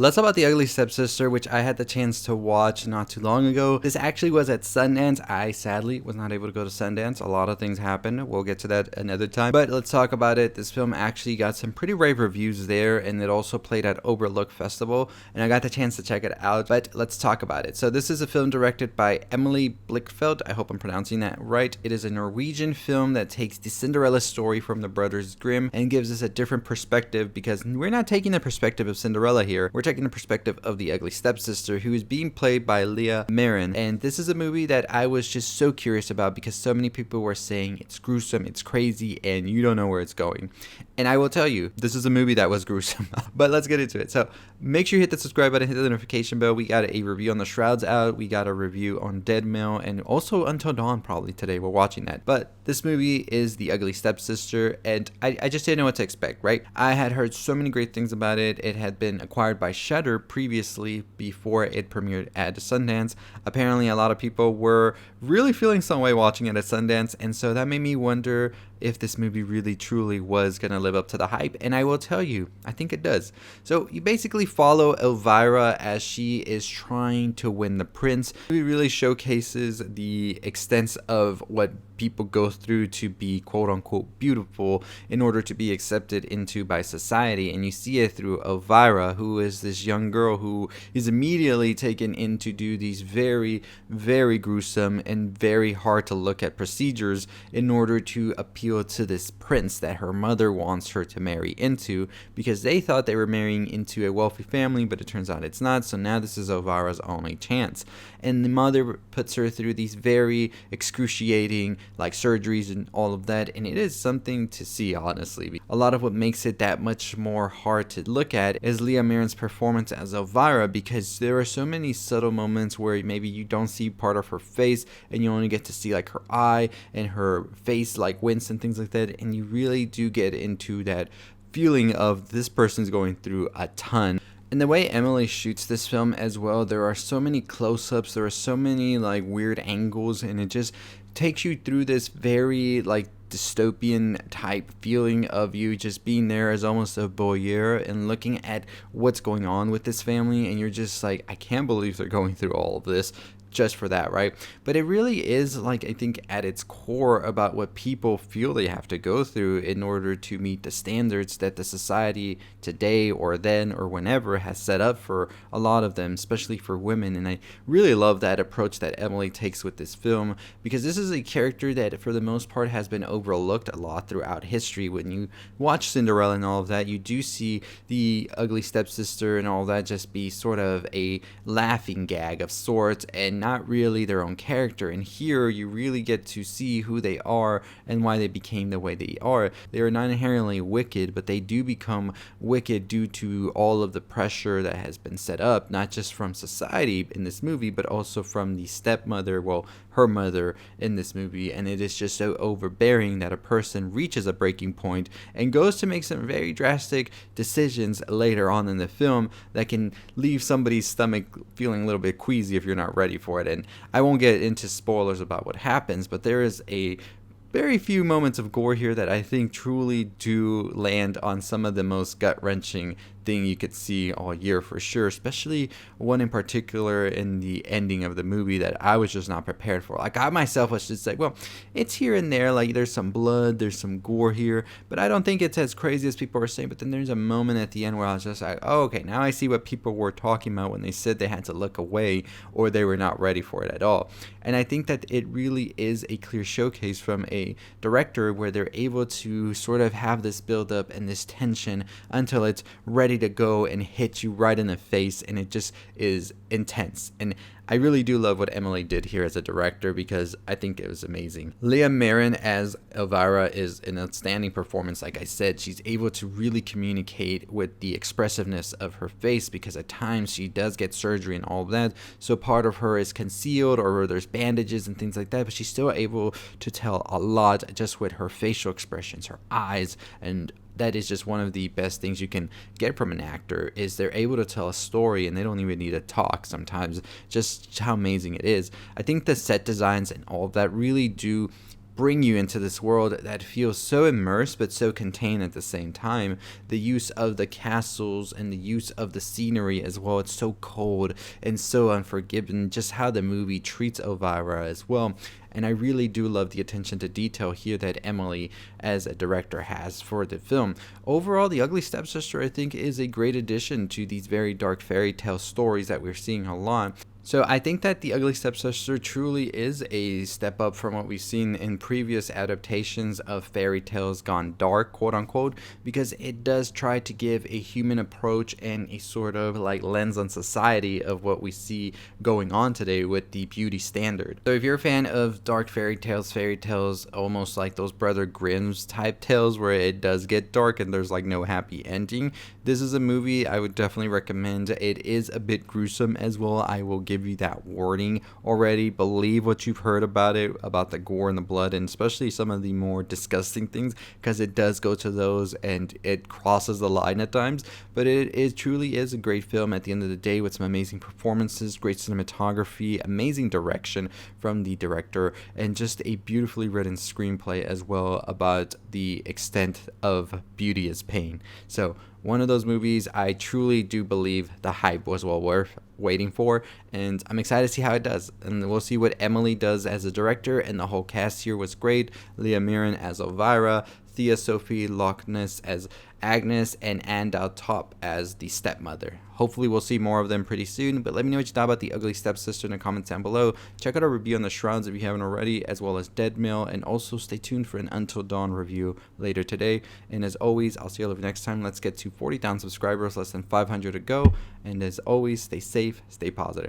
Let's talk about The Ugly Stepsister, which I had the chance to watch not too long ago. This actually was at Sundance. I sadly was not able to go to Sundance. A lot of things happened. We'll get to that another time. But let's talk about it. This film actually got some pretty rave reviews there, and it also played at Overlook Festival, and I got the chance to check it out. But let's talk about it. So this is a film directed by Emilie Blichfeldt. I hope I'm pronouncing that right. It is a Norwegian film that takes the Cinderella story from the Brothers Grimm and gives us a different perspective, because we're not taking the perspective of Cinderella here. We're taking the perspective of the Ugly Stepsister, who is being played by Lea Myren. And this is a movie that I was just so curious about because so many people were saying it's gruesome, it's crazy, and you don't know where it's going. And I will tell you, this is a movie that was gruesome. But let's get into it. So make sure you hit the subscribe button, hit the notification bell. We got a review on The Shrouds out. We got a review on Dead Mail, and also Until Dawn probably today. We're watching that. But this movie is The Ugly Stepsister, and I just didn't know what to expect, right? I had heard so many great things about it. It had been acquired by Shudder previously before it premiered at Sundance. Apparently, a lot of people were really feeling some way watching it at Sundance, and so that made me wonder if this movie really truly was going to live up to the hype, and I will tell you, I think it does. So you basically follow Elvira as she is trying to win the prince. It really showcases the extent of what people go through to be quote-unquote beautiful in order to be accepted into by society, and you see it through Elvira, who is this young girl who is immediately taken in to do these very, very gruesome and very hard to look at procedures in order to appeal to this prince that her mother wants her to marry into, because they thought they were marrying into a wealthy family, but it turns out it's not. So now this is Elvira's only chance, and the mother puts her through these very excruciating like surgeries and all of that, and it is something to see, honestly. A lot of what makes it that much more hard to look at is Lea Myren's performance as Elvira, because there are so many subtle moments where maybe you don't see part of her face and you only get to see like her eye and her face like wince and things like that, and you really do get into that feeling of this person's going through a ton. And the way Emilie shoots this film as well, there are so many close-ups, there are so many like weird angles, and it just takes you through this very like dystopian type feeling of you just being there as almost a voyeur and looking at what's going on with this family, and you're just like, I can't believe they're going through all of this just for that, right? But it really is, like, I think at its core about what people feel they have to go through in order to meet the standards that the society today or then or whenever has set up for a lot of them, especially for women. And I really love that approach that Emilie takes with this film, because this is a character that for the most part has been overlooked a lot throughout history. When you watch Cinderella and all of that, you do see the Ugly Stepsister and all that just be sort of a laughing gag of sorts, and not really their own character. And here you really get to see who they are and why they became the way they are. They are not inherently wicked, but they do become wicked due to all of the pressure that has been set up, not just from society in this movie, but also from the stepmother, well, her mother in this movie. And it is just so overbearing that a person reaches a breaking point and goes to make some very drastic decisions later on in the film that can leave somebody's stomach feeling a little bit queasy if you're not ready for it. And I won't get into spoilers about what happens, but there is a very few moments of gore here that I think truly do land on some of the most gut-wrenching thing you could see all year for sure, especially one in particular in the ending of the movie that I was just not prepared for. Like, I myself was just like, well, it's here and there, like there's some blood, there's some gore here, but I don't think it's as crazy as people were saying. But then there's a moment at the end where I was just like, oh, okay, now I see what people were talking about when they said they had to look away or they were not ready for it at all. And I think that it really is a clear showcase from a director where they're able to sort of have this build up and this tension until it's ready to go and hit you right in the face, and it just is intense. And I really do love what Emilie did here as a director, because I think it was amazing. Lea Myren as Elvira is an outstanding performance. Like I said, she's able to really communicate with the expressiveness of her face, because at times she does get surgery and all of that, so part of her is concealed or there's bandages and things like that, but she's still able to tell a lot just with her facial expressions, her eyes, and that is just one of the best things you can get from an actor, is they're able to tell a story and they don't even need to talk sometimes. Just how amazing it is. I think the set designs and all of that really do bring you into this world that feels so immersed but so contained at the same time. The use of the castles and the use of the scenery as well, it's so cold and so unforgiving, just how the movie treats Elvira as well. And I really do love the attention to detail here that Emilie as a director has for the film. Overall, The Ugly Stepsister I think is a great addition to these very dark fairy tale stories that we're seeing a lot. So I think that The Ugly Stepsister truly is a step up from what we've seen in previous adaptations of fairy tales gone dark, quote unquote, because it does try to give a human approach and a sort of like lens on society of what we see going on today with the beauty standard. So if you're a fan of dark fairy tales almost like those Brother Grimm's type tales where it does get dark and there's like no happy ending, this is a movie I would definitely recommend. It is a bit gruesome as well. I will give you that warning already. Believe what you've heard about it, about the gore and the blood, and especially some of the more disgusting things, because it does go to those and it crosses the line at times. But it truly is a great film at the end of the day, with some amazing performances, great cinematography, amazing direction from the director, and just a beautifully written screenplay as well about the extent of beauty is pain. So one of those movies I truly do believe the hype was well worth waiting for, and I'm excited to see how it does. And we'll see what Emilie does as a director, and the whole cast here was great. Lea Myren as Elvira, Thea Sofie Loch Næss as Agnes, and Ane Dahl Torp as the stepmother. Hopefully we'll see more of them pretty soon, but let me know what you thought about The Ugly Stepsister in the comments down below. Check out our review on The Shrouds if you haven't already, as well as Dead Mail, and also stay tuned for an Until Dawn review later today. And as always, I'll see you all next time. Let's get to 40,000 subscribers, less than 500 to go. And as always, stay safe, stay positive.